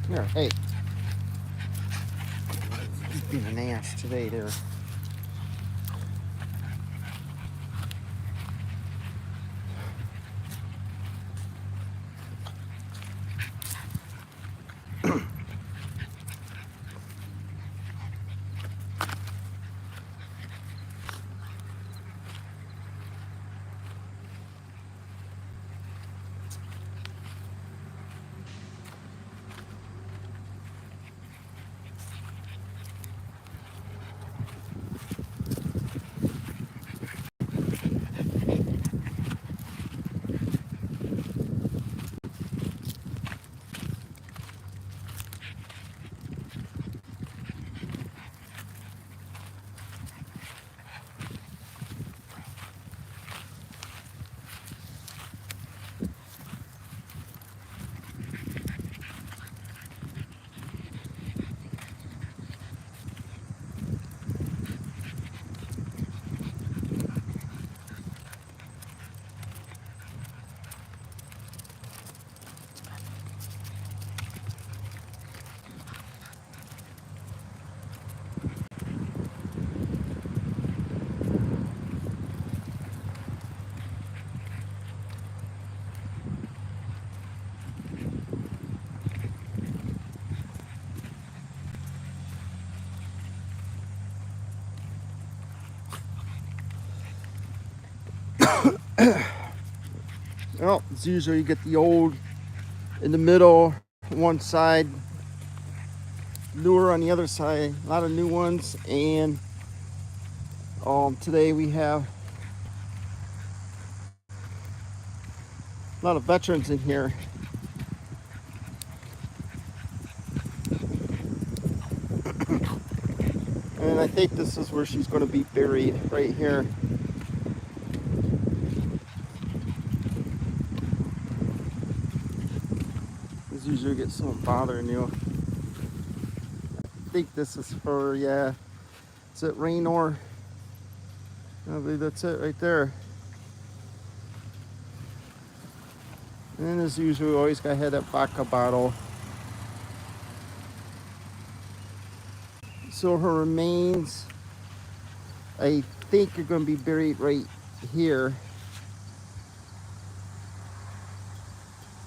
Here, hey. He's being an ass today there. Well, it's usually you get the old in the middle, one side, newer on the other side, a lot of new ones. And today we have a lot of veterans in here. And I think this is where she's going to be buried, right here. As usually get someone bothering you. I think this is her, yeah. It's at Raynor. I believe that's it right there. And as usual, we always got to have that vodka bottle. So her remains, I think, are going to be buried right here.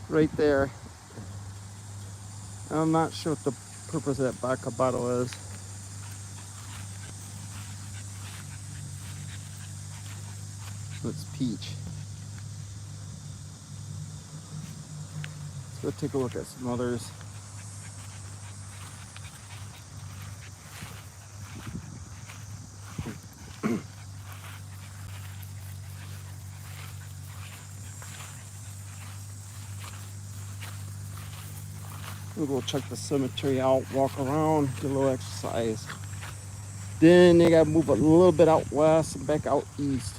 Right there. I'm not sure what the purpose of that vodka bottle is. It's peach. Let's go take a look at some others. We'll go check the cemetery out, walk around, get a little exercise. Then they gotta move a little bit out west and back out east.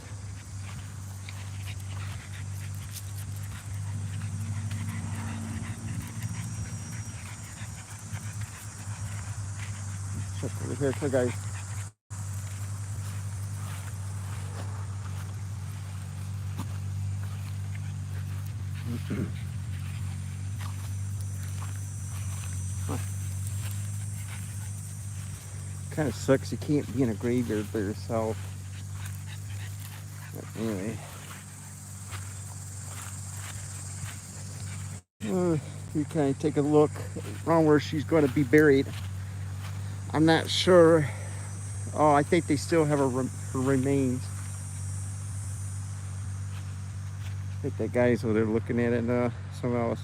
Check over here, okay, guys. Kind of sucks you can't be in a graveyard by yourself. But anyway. You kind of take a look around where she's going to be buried. I'm not sure. Oh, I think they still have her remains. I think that guy's over there looking at it, someone else.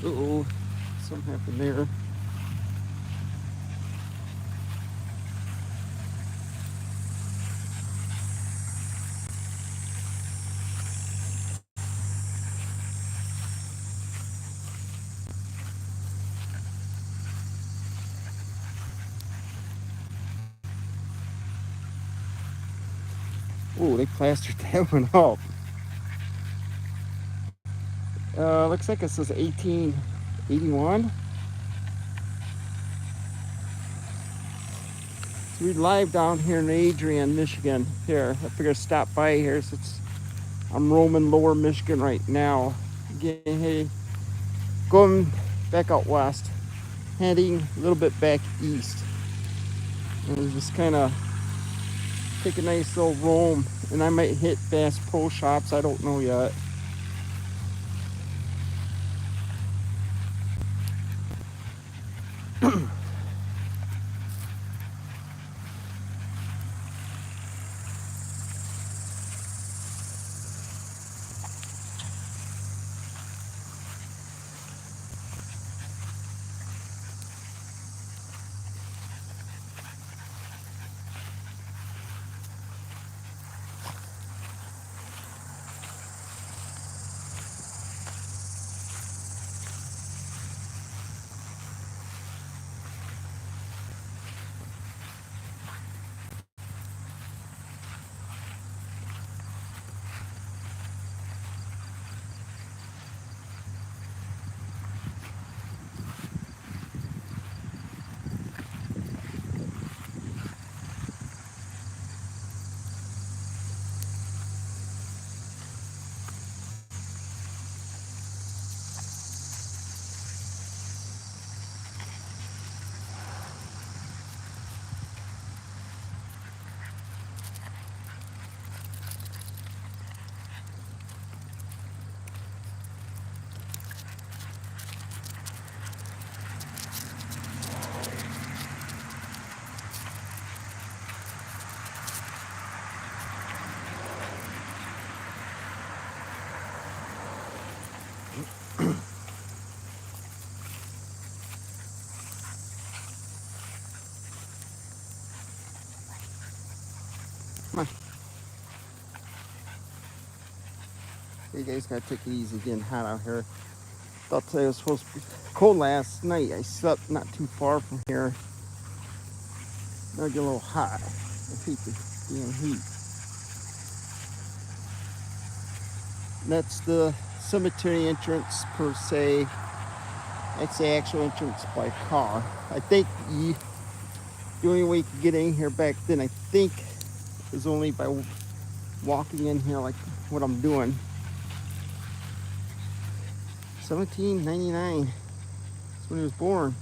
Uh-oh, something happened there. Oh, they plastered that one up. Looks like it says 1881. So we're live down here in Adrian, Michigan. Here, I figured I'd stop by here since I'm roaming lower Michigan right now. Again, hey, going back out west, heading a little bit back east. And we're just kind of take a nice little roam, and I might hit Bass Pro Shops. I don't know yet. Come on. You guys gotta take it easy, getting hot out here. Thought today was supposed to be cold last night. I slept not too far from here. Now I get a little hot. I hate the damn heat. That's the cemetery entrance per se. That's the actual entrance by car. I think the only way you could get in here back then, I think, is only by walking in here like what I'm doing. 1799. That's when he was born.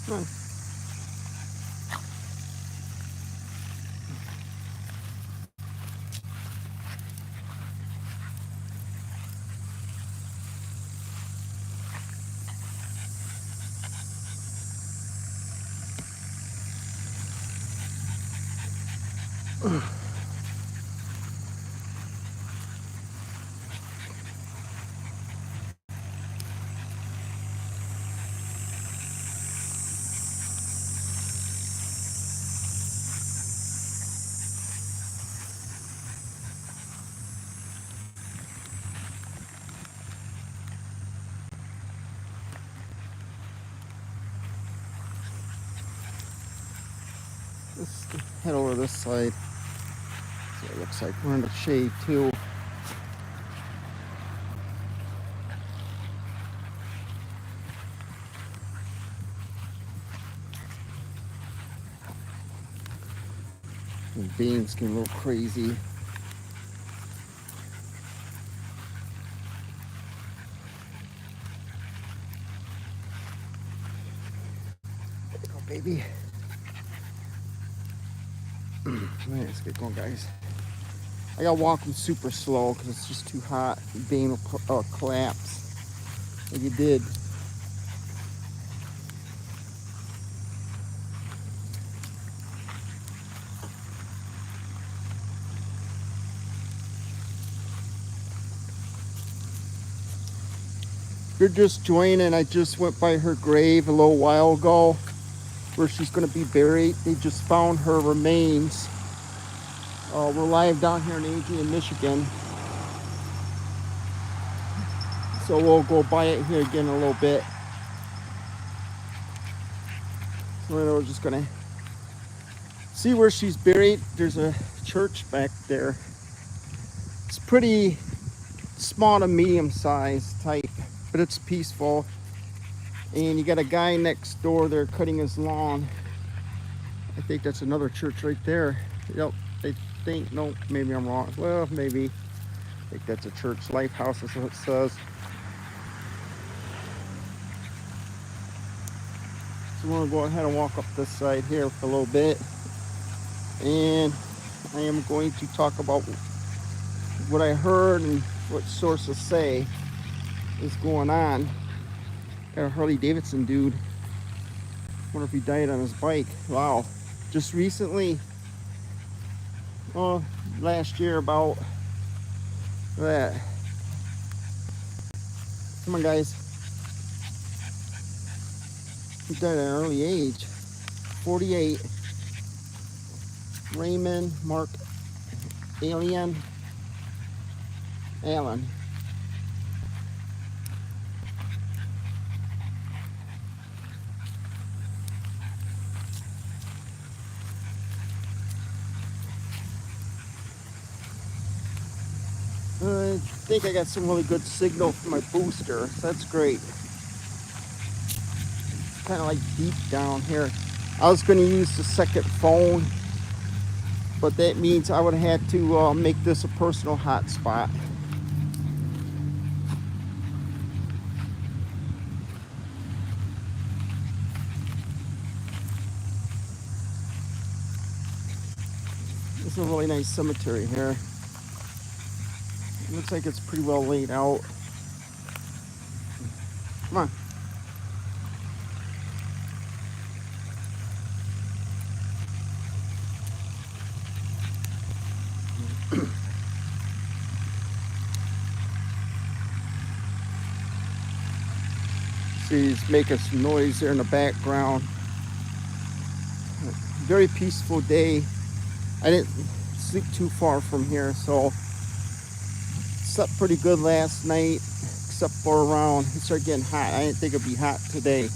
Come on. Let's head over this side. So it looks like we're in the shade too. The beans get a little crazy. There you go, baby. Let's get going, guys. I gotta walk them super slow because it's just too hot. The bean will collapse like it did. you're just joining, I just went by her grave a little while ago where she's going to be buried. They just found her remains. We're live down here in Adrian, Michigan. So we'll go by it here again in a little bit. So we're just going to see where she's buried. There's a church back there. It's pretty small to medium sized type, but it's peaceful. And you got a guy next door there cutting his lawn. I think that's another church right there. Yep, I think, no, maybe I'm wrong. Well, maybe. I think that's a church. Lifehouse is what it says. So we're gonna go ahead and walk up this side here for a little bit. And I am going to talk about what I heard and what sources say is going on. Got a Harley Davidson dude. Wonder if he died on his bike. Wow. Just recently, last year about that. Come on, guys. He died at an early age. 48. Raymond Mark Allen. I think I got some really good signal from my booster, so that's great. Kind of like deep down here. I was going to use the second phone, but that means I would have had to make this a personal hotspot. This is a really nice cemetery here. It looks like it's pretty well laid out. Come on. See, he's making some noise there in the background. Very peaceful day. I didn't sleep too far from here, so slept pretty good last night, except for around, it started getting hot. I didn't think it'd be hot today.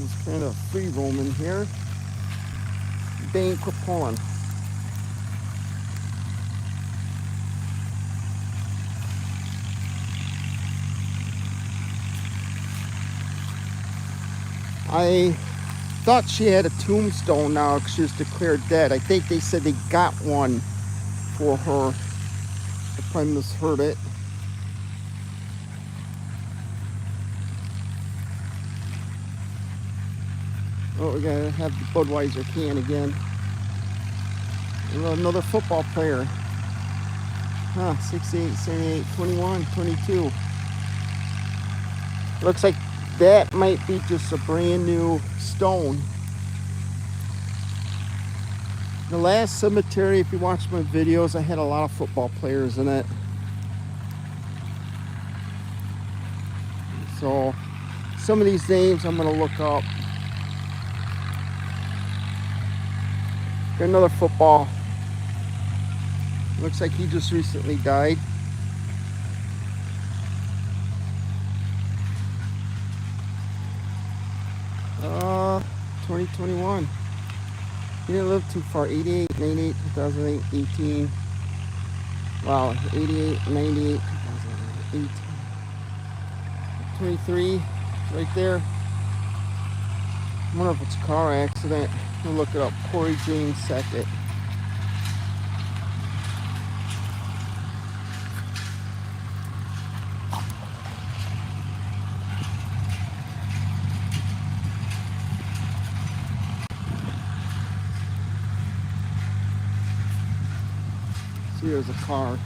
It's kind of free roaming here. Banquet pulling. I thought she had a tombstone now because she was declared dead. I think they said they got one for her. If I misheard it. Oh, we gotta have the Budweiser can again. Another football player. 68, 78, 21, 22. Looks like that might be just a brand new stone. The last cemetery, if you watch my videos, I had a lot of football players in it. So some of these names I'm gonna look up. Got another football. Looks like he just recently died. Uh, 2021. He didn't live too far. 88, 98, 2008, 18. Wow, 88, 98, 2008, 23, right there. I wonder if it's a car accident. We'll look it up. Corey James Sackett. See, there's a car.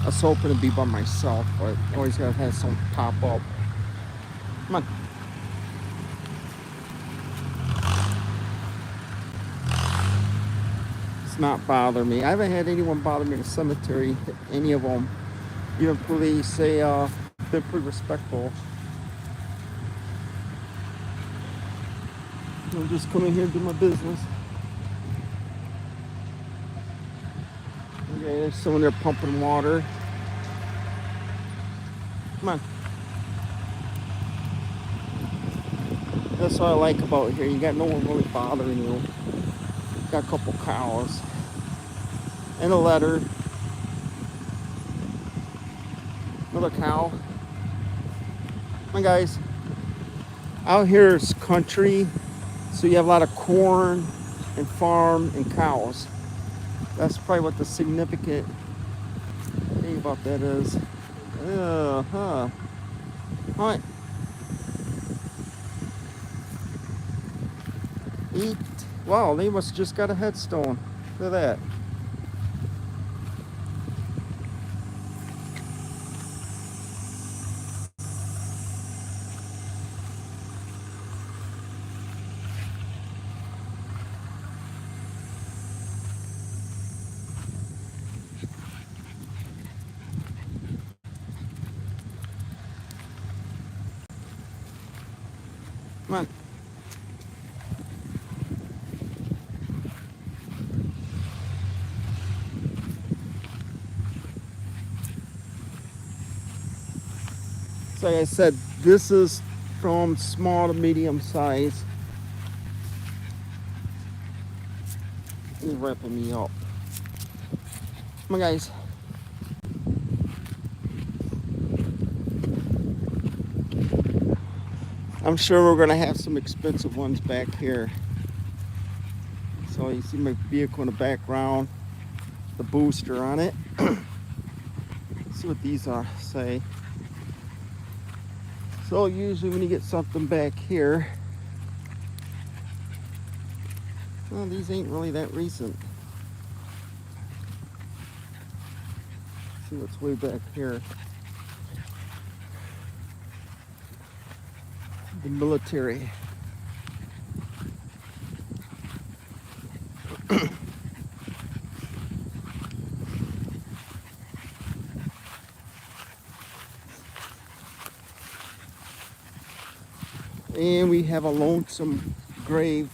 I was hoping to be by myself, but always gotta have something pop up. Come on. does not bother me. I haven't had anyone bother me in the cemetery, any of them. Even police say they're pretty respectful. I'm just coming here to do my business. Okay, there's someone there pumping water. Come on. That's what I like about here. You got no one really bothering you. Got a couple cows. And a letter. Another cow. Come on, guys. Out here is country, so you have a lot of corn and farm and cows. That's probably what the significant thing about that is. All right. Eat. Wow, they must just got a headstone. Look at that. Come on. So like I said, this is from small to medium size. He's wrapping me up. Come on, guys. I'm sure we're gonna have some expensive ones back here. So you see my vehicle in the background, the booster on it. Let's see what these are say. So usually when you get something back here, well, these ain't really that recent. Let's see what's way back here. The military. And we have a lonesome grave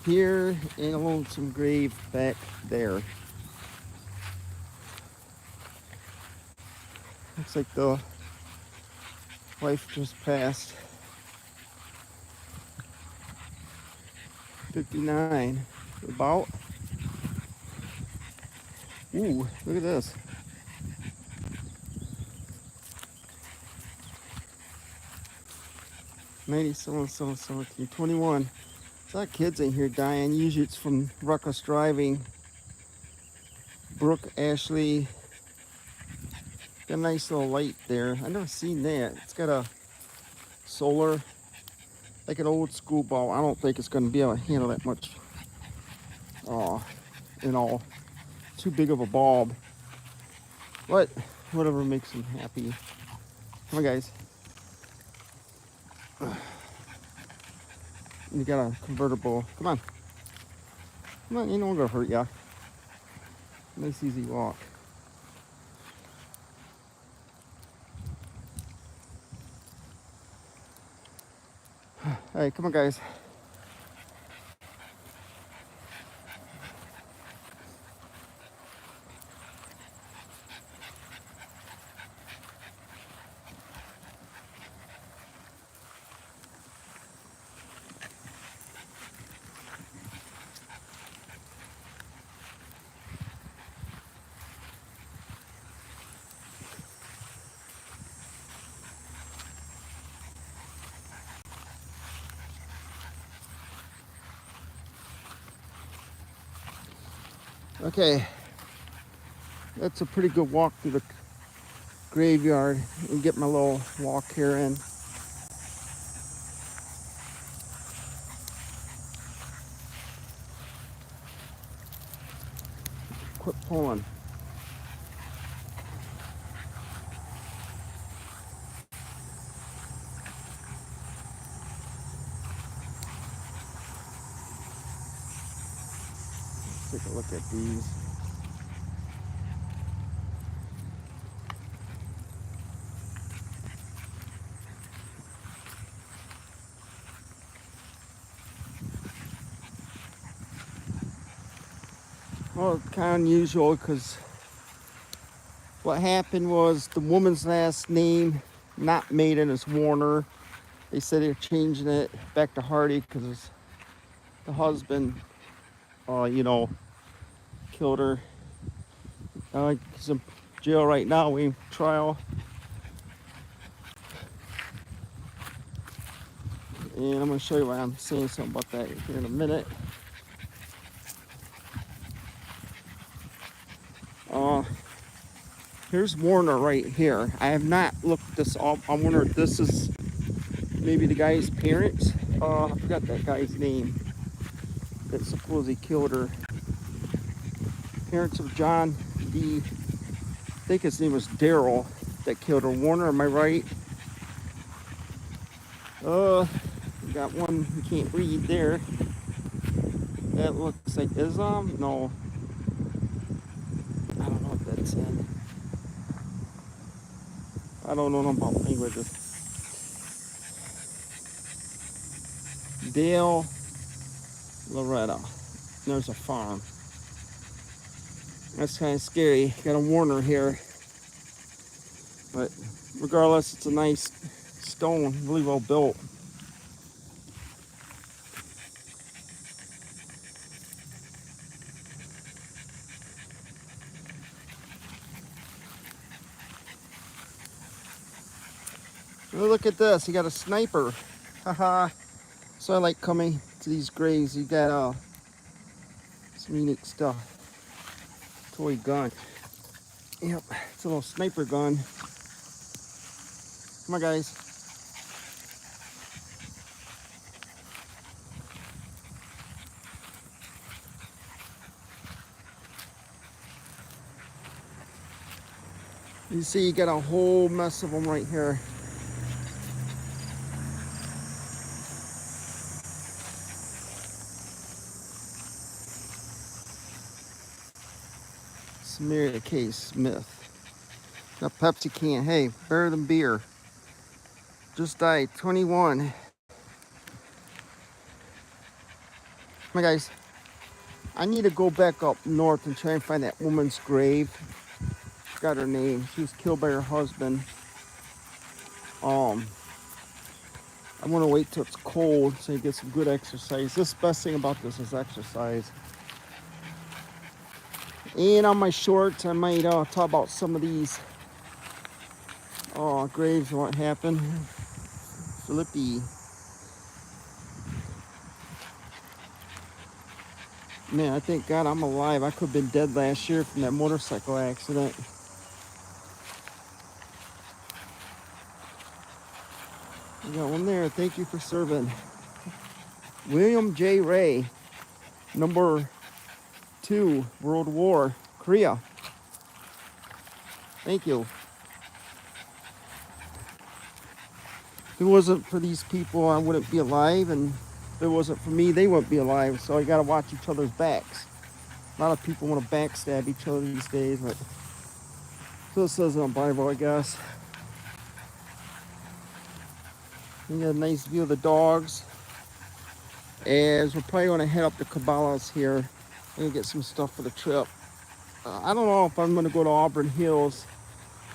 here and a lonesome grave back there. Looks like the wife just passed. 59. About. Ooh, look at this. '97, 17, 21. There's a lot of kids in here dying. Usually it's from reckless driving. Brooke Ashley. Got a nice little light there. I've never seen that. It's got a solar, like an old school ball. I don't think it's going to be able to handle that much. You know, too big of a bulb. But whatever makes them happy. Come on, guys. You got a convertible. Come on. Come on, ain't no one gonna hurt ya. Nice easy walk. Alright, come on, guys. Okay, that's a pretty good walk through the graveyard and get my little walk here in. Quit pulling. Take a look at these. Well, it's kind of unusual because what happened was the woman's last name, not Maiden, is Warner. They said they're changing it back to Hardy because the husband, you know, killed her. He's in jail right now, waiting for trial. And I'm going to show you why I'm saying something about that here in a minute. Here's Warner right here. I have not looked this up. I wonder if this is maybe the guy's parents. I forgot that guy's name that supposedly killed her. Parents of John D. I think his name was Daryl that killed her. Warner, am I right? We got one you can't read there. That looks like Islam. No, I don't know what that said. I don't know about languages. Dale, Loretta. There's a farm. That's kind of scary. Got a Warner here. But regardless, it's a nice stone, really well built. Look at this. You got a sniper. Haha. So I like coming to these graves. You got some unique stuff. Toy gun. Yep, it's a little sniper gun. Come on, guys. You see, you got a whole mess of them right here. Smear K. Smith. A Pepsi can. Hey, better than beer. Just died. 21. Come on, guys. I need to go back up north and try and find that woman's grave. Forgot her name. She was killed by her husband. I want to wait till it's cold so you get some good exercise. This best thing about this is exercise. And on my shorts, I might talk about some of these graves and what happened. Philippi. Man, I thank God I'm alive. I could have been dead last year from that motorcycle accident. We got one there. Thank you for serving. William J. Ray, number 2, World War, Korea. Thank you. If it wasn't for these people, I wouldn't be alive, and if it wasn't for me, they wouldn't be alive. So I gotta watch each other's backs. A lot of people want to backstab each other these days, but so it says in the Bible, I guess. You got a nice view of the dogs. As we're probably going to head up to Cabela's here and get some stuff for the trip. I don't know if I'm going to go to Auburn Hills,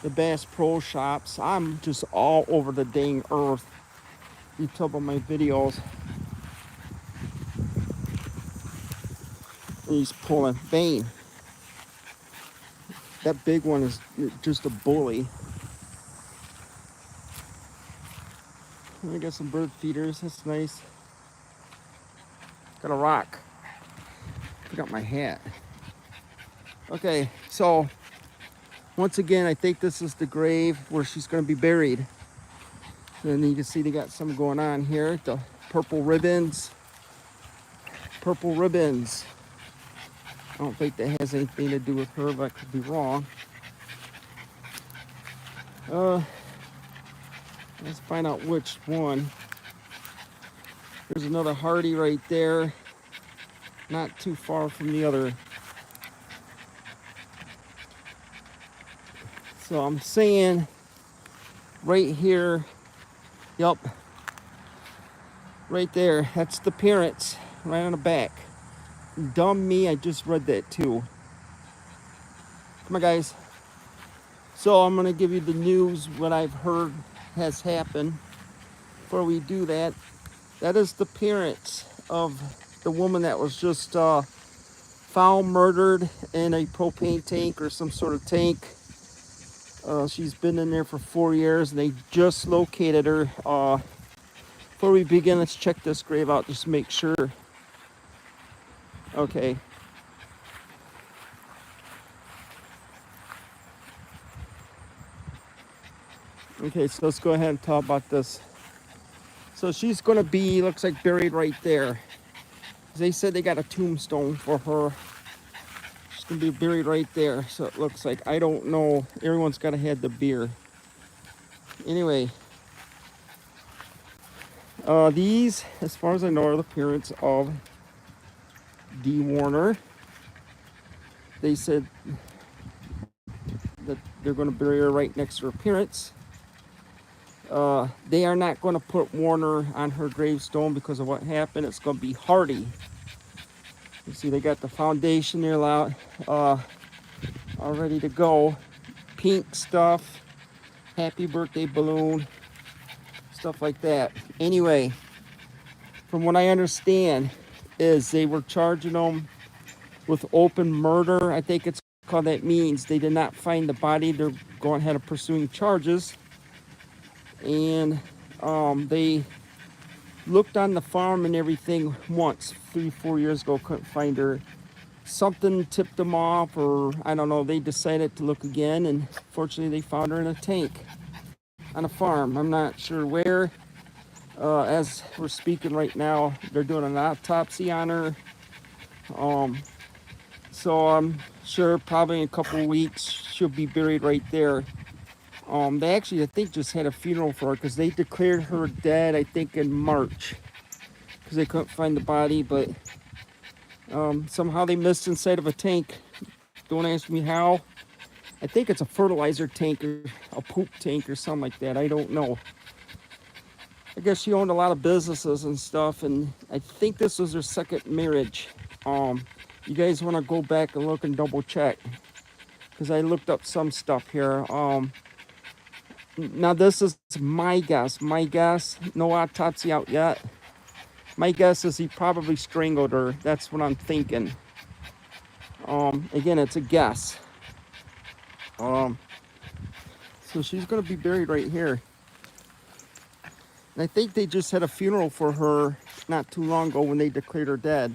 the Bass Pro Shops. I'm just all over the dang earth. You tell by my videos. He's pulling Bane. That big one is just a bully. I got some bird feeders. That's nice. Got a rock. Forgot my hat. Okay, so once again, I think this is the grave where she's going to be buried. And you can see they got some going on here. The purple ribbons. Purple ribbons. I don't think that has anything to do with her, but I could be wrong. Let's find out which one. There's another Hardy right there. not too far from the other. So I'm saying right here, yup, right there, that's the parents right on the back. Dumb me, I just read that too. Come on, guys. So I'm gonna give you the news, what I've heard has happened. Before we do that, that is the parents of the woman that was just found murdered in a propane tank or some sort of tank. She's been in there for 4 years, and they just located her. Before we begin, let's check this grave out, just make sure. Okay. Okay, so let's go ahead and talk about this. So she's gonna be, looks like, buried right there. They said they got a tombstone for her. She's gonna be buried right there. So it looks like, I don't know. Everyone's gotta have the beer. Anyway, these, as far as I know, are the parents of Dee Warner. They said that they're gonna bury her right next to her parents. They are not going to put Warner on her gravestone because of what happened. It's going to be Hardy. You see, they got the foundation there all ready to go. Pink stuff, happy birthday balloon, stuff like that. Anyway, from what I understand, is they were charging them with open murder. I think it's called. That means they did not find the body. They're going ahead of pursuing charges, and they looked on the farm and everything once 3-4 years ago, couldn't find her. Something tipped them off, or I don't know, they decided to look again, and fortunately they found her in a tank on a farm. I'm not sure where. As we're speaking right now, they're doing an autopsy on her. So I'm sure probably in a couple of weeks she'll be buried right there. They actually, I think, just had a funeral for her because they declared her dead, I think, in March. Because they couldn't find the body, but somehow they missed inside of a tank. Don't ask me how. I think it's a fertilizer tank or a poop tank or something like that. I don't know. I guess she owned a lot of businesses and stuff, and I think this was her second marriage. You guys want to go back and look and double check, because I looked up some stuff here. Now this is my guess. My guess, no autopsy out yet. My guess is he probably strangled her. That's what I'm thinking. Again, it's a guess. So she's gonna be buried right here. And I think they just had a funeral for her not too long ago when they declared her dead.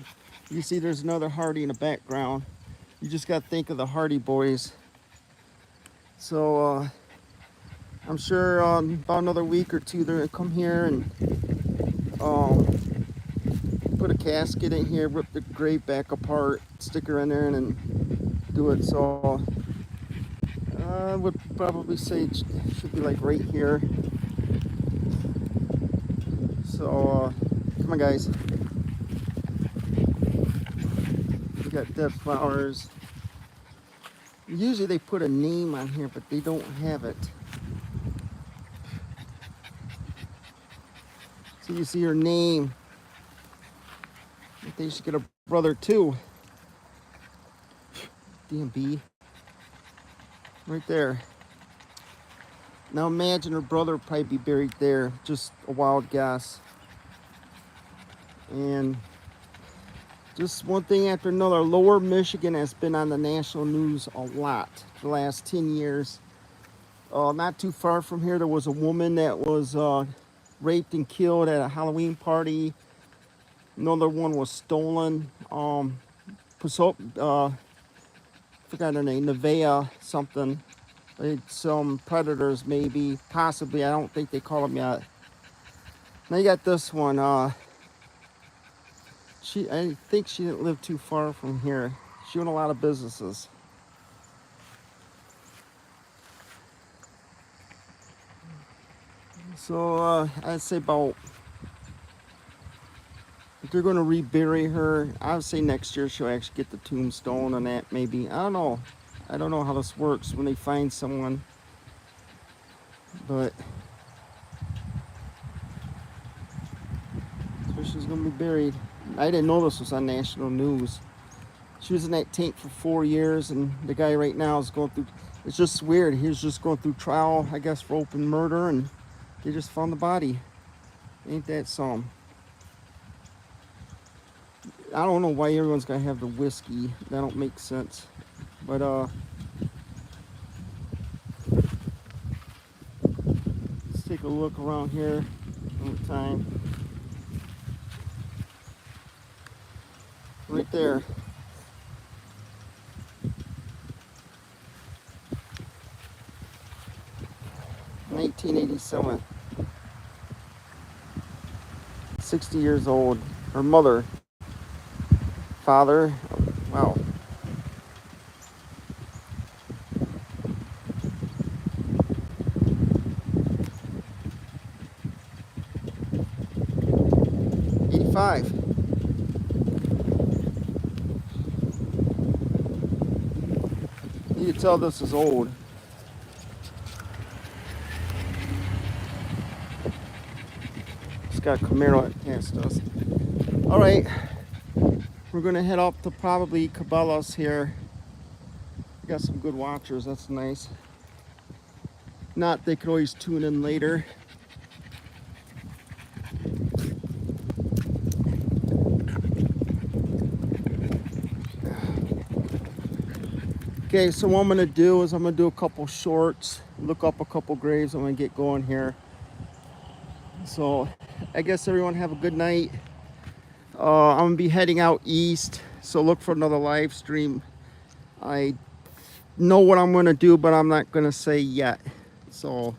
You see there's another Hardy in the background. You just gotta think of the Hardy Boys. So I'm sure about another week or two they're gonna come here and put a casket in here, rip the grave back apart, stick her in there, and then do it. So I would probably say it should be like right here. So come on, guys. We got dead flowers. Usually they put a name on here, but they don't have it. So you see her name. I think they should get a brother too. DMB. Right there. Now imagine her brother would probably be buried there. Just a wild guess. And just one thing after another. Lower Michigan has been on the national news a lot for the last 10 years. Not too far from here, there was a woman that was raped and killed at a Halloween party. Another one was stolen. Forgot her name, Nevaeh something. Some predators, maybe, possibly. I don't think they call them yet. Now you got this one. I think she didn't live too far from here. She owned a lot of businesses. So I'd say about But they're going to rebury her. I would say next year she'll actually get the tombstone and that maybe. I don't know. I don't know how this works when they find someone. But so she's going to be buried. I didn't know this was on national news. She was in that tank for 4 years, and the guy right now is going through, it's just weird. He was just going through trial, I guess, for open murder, and they just found the body. Ain't that some? I don't know why everyone's got to have the whiskey. That don't make sense. But, let's take a look around here one time. Right there. $1987. 60 years old. Her mother. Father. Wow. '85. You can tell this is old. It's got a Camaro that passed us. All right, we're gonna head up to probably Cabela's here. Got some good watchers, that's nice. Not, they could always tune in later. Okay, so what I'm gonna do is I'm gonna do a couple shorts, look up a couple graves. I'm gonna get going here. So I guess everyone have a good night. I'm gonna be heading out east, so look for another live stream. I know what I'm gonna do, but I'm not gonna say yet. So